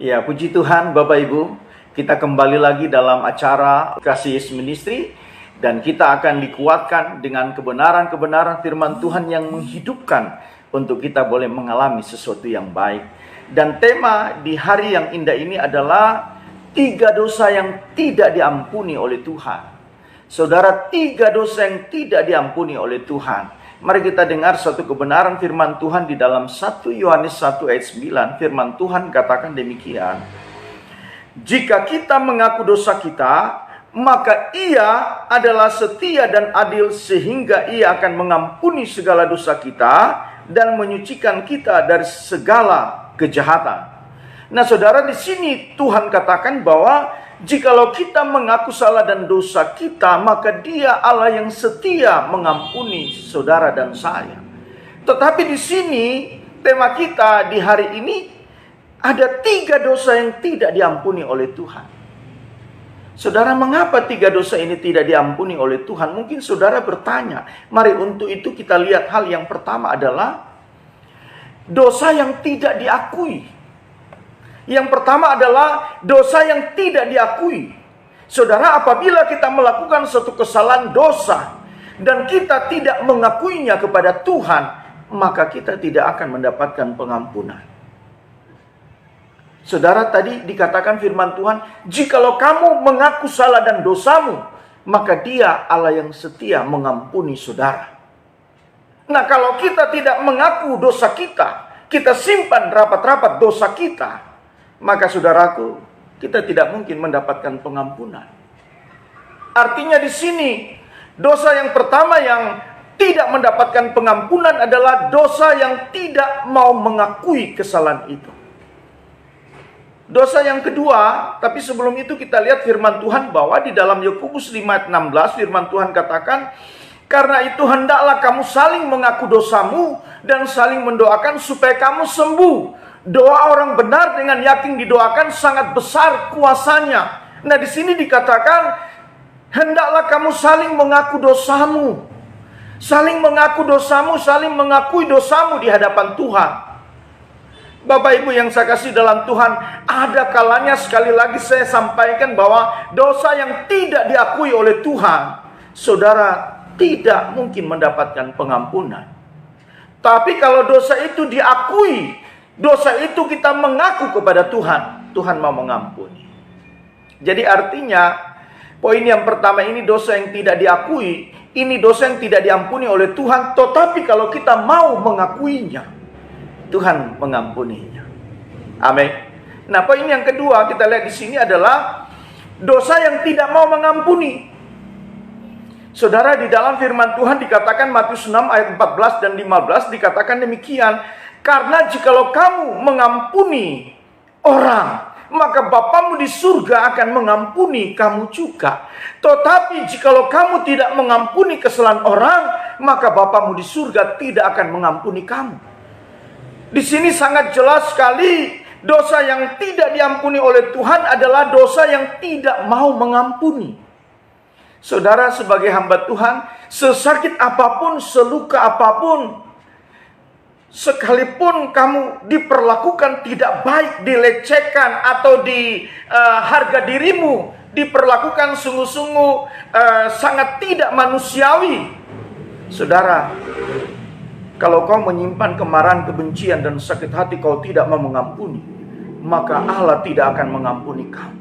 Ya, puji Tuhan Bapak Ibu, kita kembali lagi dalam acara Kasih Yesus Ministry dan kita akan dikuatkan dengan kebenaran-kebenaran firman Tuhan yang menghidupkan untuk kita boleh mengalami sesuatu yang baik. Dan tema di hari yang indah ini adalah 3 dosa yang tidak diampuni oleh Tuhan. Saudara, 3 dosa yang tidak diampuni oleh Tuhan. Mari kita dengar suatu kebenaran firman Tuhan di dalam 1 Yohanes 1 ayat 9. Firman Tuhan katakan demikian. Jika kita mengaku dosa kita, maka Ia adalah setia dan adil sehingga Ia akan mengampuni segala dosa kita dan menyucikan kita dari segala kejahatan. Nah, saudara, di sini Tuhan katakan bahwa jikalau kita mengaku salah dan dosa kita, maka Dia Allah yang setia mengampuni saudara dan saya. Tetapi di sini tema kita di hari ini ada 3 dosa yang tidak diampuni oleh Tuhan. Saudara, mengapa 3 dosa ini tidak diampuni oleh Tuhan? Mungkin saudara bertanya. Mari untuk itu kita lihat hal yang pertama adalah dosa yang tidak diakui. Yang pertama adalah dosa yang tidak diakui. Saudara, apabila kita melakukan suatu kesalahan dosa dan kita tidak mengakuinya kepada Tuhan, maka kita tidak akan mendapatkan pengampunan. Saudara, tadi dikatakan firman Tuhan, jikalau kamu mengaku salah dan dosamu, maka Dia Allah yang setia mengampuni saudara. Nah, kalau kita tidak mengaku dosa kita simpan rapat-rapat dosa kita, maka saudaraku, kita tidak mungkin mendapatkan pengampunan. Artinya di sini, dosa yang pertama yang tidak mendapatkan pengampunan adalah dosa yang tidak mau mengakui kesalahan itu. Dosa yang kedua, tapi sebelum itu kita lihat firman Tuhan bahwa di dalam Yakobus 5 ayat 16 firman Tuhan katakan, karena itu hendaklah kamu saling mengaku dosamu dan saling mendoakan supaya kamu sembuh. Doa orang benar dengan yakin didoakan sangat besar kuasanya. Nah, di sini dikatakan hendaklah kamu saling mengaku dosamu. Saling mengaku dosamu, saling mengakui dosamu di hadapan Tuhan. Bapak Ibu yang saya kasih dalam Tuhan, ada kalanya sekali lagi saya sampaikan bahwa dosa yang tidak diakui oleh Tuhan, saudara tidak mungkin mendapatkan pengampunan. Tapi kalau dosa itu diakui, dosa itu kita mengaku kepada Tuhan, Tuhan mau mengampuni. Jadi artinya, poin yang pertama ini dosa yang tidak diakui, ini dosa yang tidak diampuni oleh Tuhan. Tetapi kalau kita mau mengakuinya, Tuhan mengampuninya. Amin. Nah, poin yang kedua kita lihat di sini adalah dosa yang tidak mau mengampuni. Saudara, di dalam firman Tuhan dikatakan Matius 6 ayat 14 dan 15 dikatakan demikian. Karena jikalau kamu mengampuni orang, maka Bapamu di surga akan mengampuni kamu juga. Tetapi jikalau kamu tidak mengampuni kesalahan orang, maka Bapamu di surga tidak akan mengampuni kamu. Di sini sangat jelas sekali, dosa yang tidak diampuni oleh Tuhan adalah dosa yang tidak mau mengampuni. Saudara, sebagai hamba Tuhan, sesakit apapun, seluka apapun, sekalipun kamu diperlakukan tidak baik, dilecehkan atau di harga dirimu diperlakukan sungguh-sungguh sangat tidak manusiawi, saudara, kalau kau menyimpan kemarahan, kebencian dan sakit hati, kau tidak mau mengampuni, maka Allah tidak akan mengampuni kamu.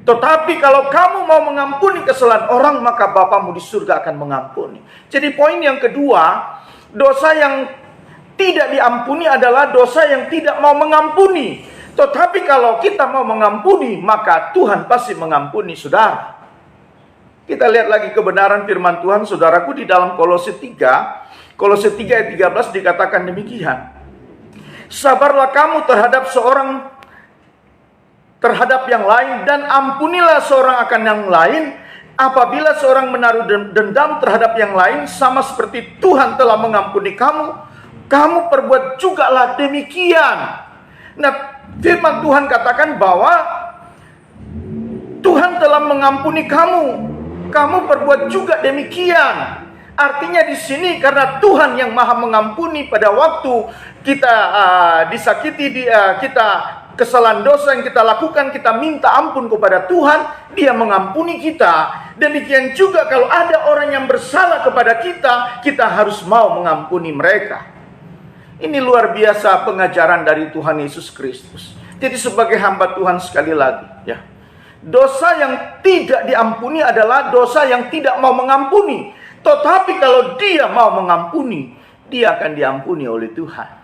Tetapi kalau kamu mau mengampuni kesalahan orang, maka Bapamu di surga akan mengampuni. Jadi poin yang kedua, dosa yang tidak diampuni adalah dosa yang tidak mau mengampuni. Tetapi kalau kita mau mengampuni, maka Tuhan pasti mengampuni saudara. Kita lihat lagi kebenaran firman Tuhan, saudaraku, di dalam Kolose 3 ayat 13 dikatakan demikian. Sabarlah kamu terhadap yang lain dan ampunilah seorang akan yang lain. Apabila seorang menaruh dendam terhadap yang lain, sama seperti Tuhan telah mengampuni kamu, kamu perbuat jugalah demikian. Nah, firman Tuhan katakan bahwa Tuhan telah mengampuni kamu, kamu perbuat juga demikian. Artinya di sini karena Tuhan yang maha mengampuni, pada waktu kita disakiti, kita kesalahan dosa yang kita lakukan, kita minta ampun kepada Tuhan, Dia mengampuni kita. Demikian juga kalau ada orang yang bersalah kepada kita, kita harus mau mengampuni mereka. Ini luar biasa pengajaran dari Tuhan Yesus Kristus. Jadi sebagai hamba Tuhan sekali lagi, ya, dosa yang tidak diampuni adalah dosa yang tidak mau mengampuni. Tetapi kalau dia mau mengampuni, dia akan diampuni oleh Tuhan.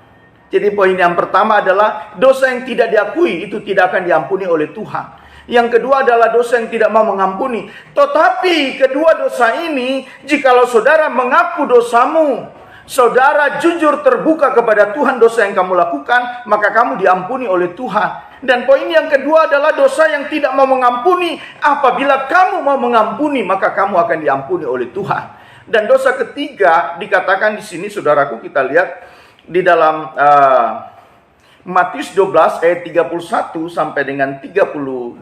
Jadi poin yang pertama adalah dosa yang tidak diakui itu tidak akan diampuni oleh Tuhan. Yang kedua adalah dosa yang tidak mau mengampuni. Tetapi kedua dosa ini, jikalau saudara mengaku dosamu, saudara jujur terbuka kepada Tuhan dosa yang kamu lakukan, maka kamu diampuni oleh Tuhan. Dan poin yang kedua adalah dosa yang tidak mau mengampuni. Apabila kamu mau mengampuni, maka kamu akan diampuni oleh Tuhan. Dan dosa ketiga dikatakan di sini, saudaraku, kita lihat di dalam Matius 12 ayat 31 sampai dengan 32.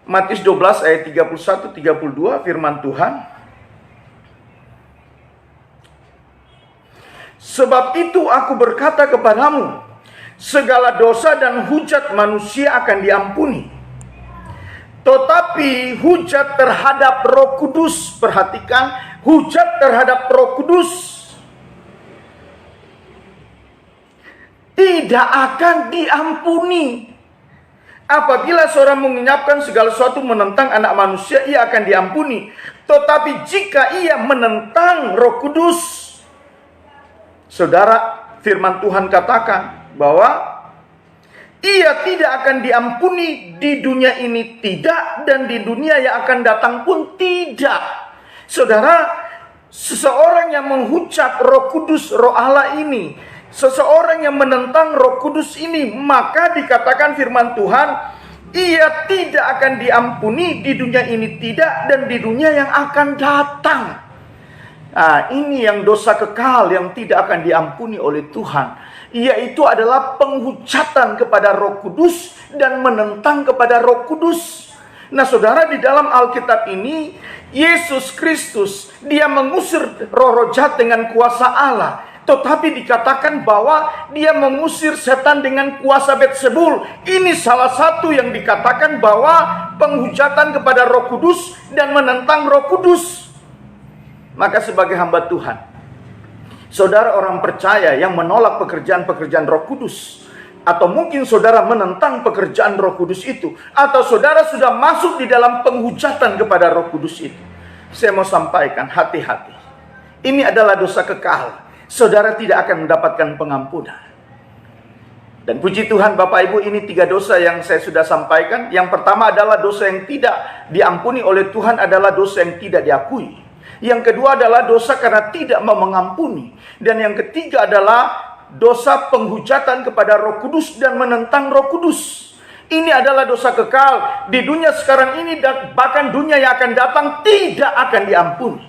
Matius 12 ayat 31-32 firman Tuhan. Sebab itu aku berkata kepadamu, segala dosa dan hujat manusia akan diampuni. Tetapi hujat terhadap Roh Kudus, perhatikan, hujat terhadap Roh Kudus tidak akan diampuni. Apabila seorang mengucapkan segala sesuatu menentang anak manusia, ia akan diampuni. Tetapi jika ia menentang Roh Kudus, saudara, firman Tuhan katakan bahwa ia tidak akan diampuni di dunia ini tidak, dan di dunia yang akan datang pun tidak. Saudara, seseorang yang menghujat Roh Kudus, Roh Allah ini, seseorang yang menentang Roh Kudus ini, maka dikatakan firman Tuhan, ia tidak akan diampuni di dunia ini tidak, dan di dunia yang akan datang. Nah, ini yang dosa kekal yang tidak akan diampuni oleh Tuhan, yaitu adalah penghujatan kepada Roh Kudus dan menentang kepada Roh Kudus. Nah, saudara, di dalam Alkitab ini Yesus Kristus, Dia mengusir roh-roh jahat dengan kuasa Allah. Tetapi dikatakan bahwa Dia mengusir setan dengan kuasa Beelzebul. Ini salah satu yang dikatakan bahwa penghujatan kepada Roh Kudus dan menentang Roh Kudus. Maka sebagai hamba Tuhan, saudara orang percaya yang menolak pekerjaan-pekerjaan Roh Kudus, atau mungkin saudara menentang pekerjaan Roh Kudus itu, atau saudara sudah masuk di dalam penghujatan kepada Roh Kudus itu, saya mau sampaikan, hati-hati. Ini adalah dosa kekal. Saudara tidak akan mendapatkan pengampunan. Dan puji Tuhan Bapak Ibu, ini 3 dosa yang saya sudah sampaikan. Yang pertama adalah dosa yang tidak diampuni oleh Tuhan adalah dosa yang tidak diakui. Yang kedua adalah dosa karena tidak mau mengampuni. Dan yang ketiga adalah dosa penghujatan kepada Roh Kudus dan menentang Roh Kudus. Ini adalah dosa kekal di dunia sekarang ini, dan bahkan dunia yang akan datang tidak akan diampuni.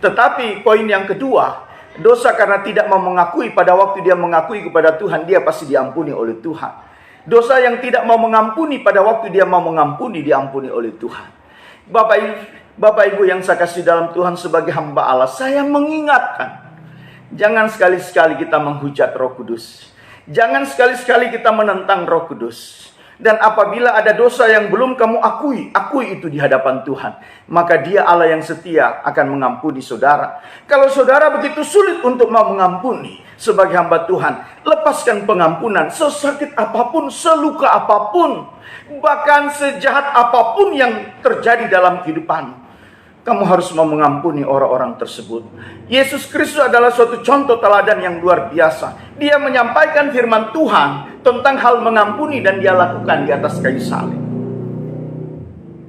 Tetapi poin yang kedua, dosa karena tidak mau mengakui, pada waktu dia mengakui kepada Tuhan, dia pasti diampuni oleh Tuhan. Dosa yang tidak mau mengampuni, pada waktu dia mau mengampuni, diampuni oleh Tuhan. Bapak Ibu yang saya kasih dalam Tuhan, sebagai hamba Allah, saya mengingatkan, jangan sekali-sekali kita menghujat Roh Kudus. Jangan sekali-sekali kita menentang Roh Kudus. Dan apabila ada dosa yang belum kamu akui itu di hadapan Tuhan, maka Dia Allah yang setia akan mengampuni saudara. Kalau saudara begitu sulit untuk mau mengampuni sebagai hamba Tuhan, lepaskan pengampunan sesakit apapun, seluka apapun, bahkan sejahat apapun yang terjadi dalam kehidupanmu. Kamu harus mau mengampuni orang-orang tersebut. Yesus Kristus adalah suatu contoh teladan yang luar biasa. Dia menyampaikan firman Tuhan tentang hal mengampuni dan Dia lakukan di atas kayu salib.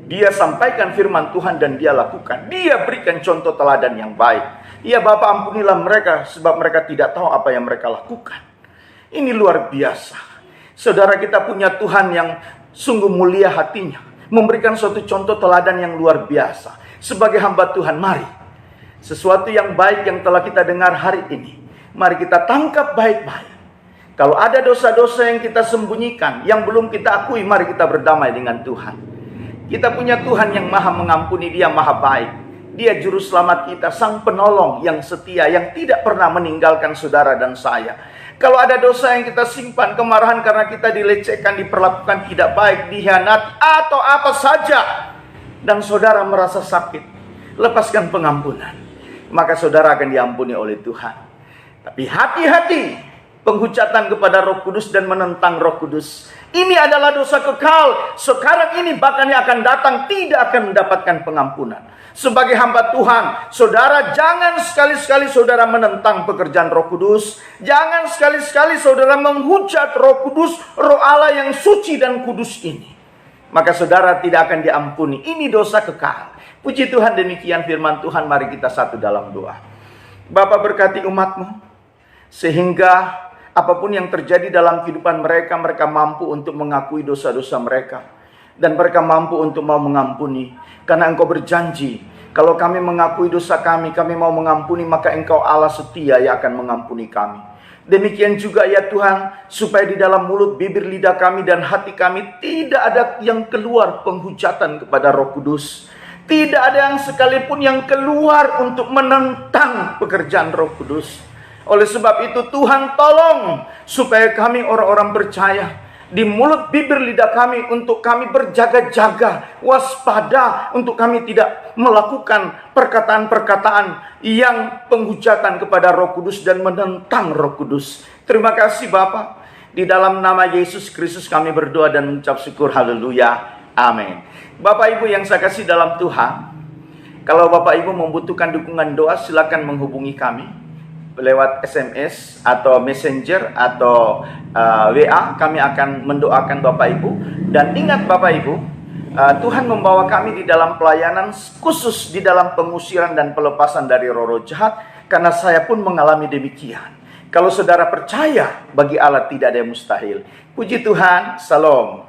Dia sampaikan firman Tuhan dan Dia lakukan. Dia berikan contoh teladan yang baik. Ya Bapa, ampunilah mereka sebab mereka tidak tahu apa yang mereka lakukan. Ini luar biasa. Saudara, kita punya Tuhan yang sungguh mulia hatinya, memberikan suatu contoh teladan yang luar biasa. Sebagai hamba Tuhan, mari sesuatu yang baik yang telah kita dengar hari ini, mari kita tangkap baik-baik. Kalau ada dosa-dosa yang kita sembunyikan, yang belum kita akui, mari kita berdamai dengan Tuhan. Kita punya Tuhan yang maha mengampuni, Dia maha baik. Dia juru selamat kita, sang penolong yang setia, yang tidak pernah meninggalkan saudara dan saya. Kalau ada dosa yang kita simpan, kemarahan karena kita dilecehkan, diperlakukan tidak baik, dikhianati, atau apa saja, dan saudara merasa sakit, lepaskan pengampunan, maka saudara akan diampuni oleh Tuhan. Tapi hati-hati penghujatan kepada Roh Kudus dan menentang Roh Kudus. Ini adalah dosa kekal. Sekarang ini bahkan yang akan datang tidak akan mendapatkan pengampunan. Sebagai hamba Tuhan, saudara jangan sekali-sekali saudara menentang pekerjaan Roh Kudus. Jangan sekali-sekali saudara menghujat Roh Kudus, Roh Allah yang suci dan kudus ini. Maka saudara tidak akan diampuni. Ini dosa kekal. Puji Tuhan, demikian firman Tuhan. Mari kita satu dalam doa. Bapa, berkati umat-Mu, sehingga apapun yang terjadi dalam kehidupan mereka, mereka mampu untuk mengakui dosa-dosa mereka. Dan mereka mampu untuk mau mengampuni. Karena Engkau berjanji, kalau kami mengakui dosa kami, kami mau mengampuni, maka Engkau Allah setia yang akan mengampuni kami. Demikian juga ya Tuhan, supaya di dalam mulut, bibir, lidah kami, dan hati kami tidak ada yang keluar penghujatan kepada Roh Kudus. Tidak ada yang sekalipun yang keluar untuk menentang pekerjaan Roh Kudus. Oleh sebab itu Tuhan tolong supaya kami orang-orang percaya, di mulut, bibir, lidah kami, untuk kami berjaga-jaga, waspada, untuk kami tidak melakukan perkataan-perkataan yang penghujatan kepada Roh Kudus dan menentang Roh Kudus. Terima kasih Bapa. Di dalam nama Yesus Kristus kami berdoa dan mengucap syukur. Haleluya. Amin. Bapak Ibu yang saya kasih dalam Tuhan, kalau Bapak Ibu membutuhkan dukungan doa, silakan menghubungi kami lewat SMS atau Messenger atau WA. Kami akan mendoakan Bapak Ibu. Dan ingat Bapak Ibu, Tuhan membawa kami di dalam pelayanan khusus di dalam pengusiran dan pelepasan dari roh-roh jahat, karena saya pun mengalami demikian. Kalau saudara percaya, bagi Allah tidak ada yang mustahil. Puji Tuhan. Salam.